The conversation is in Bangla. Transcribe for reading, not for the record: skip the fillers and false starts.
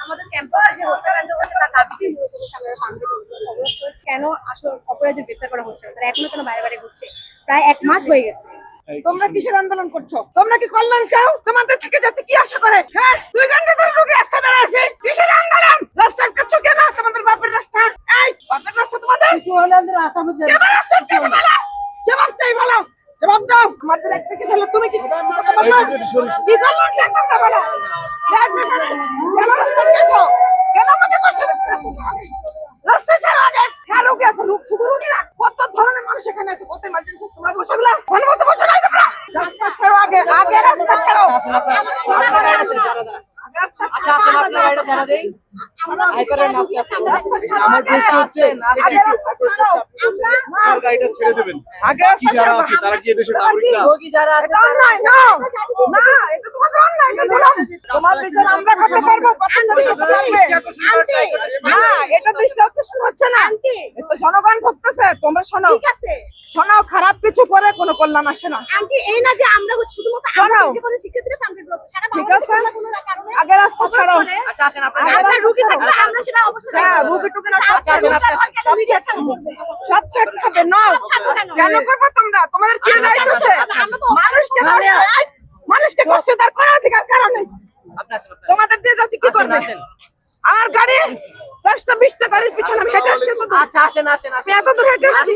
আমাদের ক্যাম্পাসে যে হত্যাকাণ্ড হচ্ছে তার দাবিতে মূলত কেন আসল অপরাধীদের গ্রেপ্তার করা হচ্ছে না, তারা এখনো কেন বাইরে বাইরে ঘুরছে? প্রায় 1 মাস হয়ে গেছে। তোমরা কিসের আন্দোলন করছো? তোমরা কি কল্যাণ চাও? তোমাদের থেকে যাতে কি আশা করে? হ্যাঁ, 2 ঘন্টা ধরে লোক রাস্তা দাঁড়ায় আছে। কিসের আন্দোলন? রাস্তা আটকাচ্ছ কেন? তোমাদের বাপের রাস্তা। এই বাপের রাস্তা তোমাদের? কেন রাস্তা আটকাচ্ছ বলো? জবাব চাই বলো। জবাব দাও। আমাদের একটা কি ছিল, তুমি কি কথা বলছো? কি কল্যাণ চাও তোমরা বলো? কেন রাস্তা আটকাচ্ছ? কেন আমাদের কষ্ট দিচ্ছ? রাস্তা ছাড়ো আগে। হ্যাঁ, রোগী আছে, শুধু রোগী না, কত ধরনের মানুষ এখানে আছে, কত ইমার্জেন্সি। তোমরা বসে গেলা মনে মতো বসে নাই তোমরা। রাস্তা ছাড়ো আগে, আগে রাস্তা ছাড়ো। তোমার বিচার আমরা করতে পারবো? না, এটা তো স্টাফেশন হচ্ছে না, এটা জনগণ ভুগতেছে। তোমরা শোনো, ঠিক আছে শোনো, খারাপ কিছু করে কোনো কল্যাণ আসে না আন্টি। এই না যে আমরা শুধুমাত্র শোনো, শিক্ষার্থীরা ফান্ডেড করব, সারা ঠিক আছে আগে রাস্তা ছাড়ো। আচ্ছা আসেন আপনারা রুগী থাকলে আমরা সেটা অবশ্যই হ্যাঁ, রুগী টুকে না সব ছাড়ো, সব ছাড়তে হবে। না কেন করবে তোমরা? তোমাদের কি রাইট আছে? মানুষকে কষ্ট দেওয়ার কোনো অধিকার কারণ নেই। তোমাদের দিয়ে যাচ্ছি কি করবে? আমার গাড়ি 10টা 20টা গাড়ির পিছনে আমি হেঁটে আসছি। তো আচ্ছা আসেন আসেন এত দূর হেঁটে আসছি।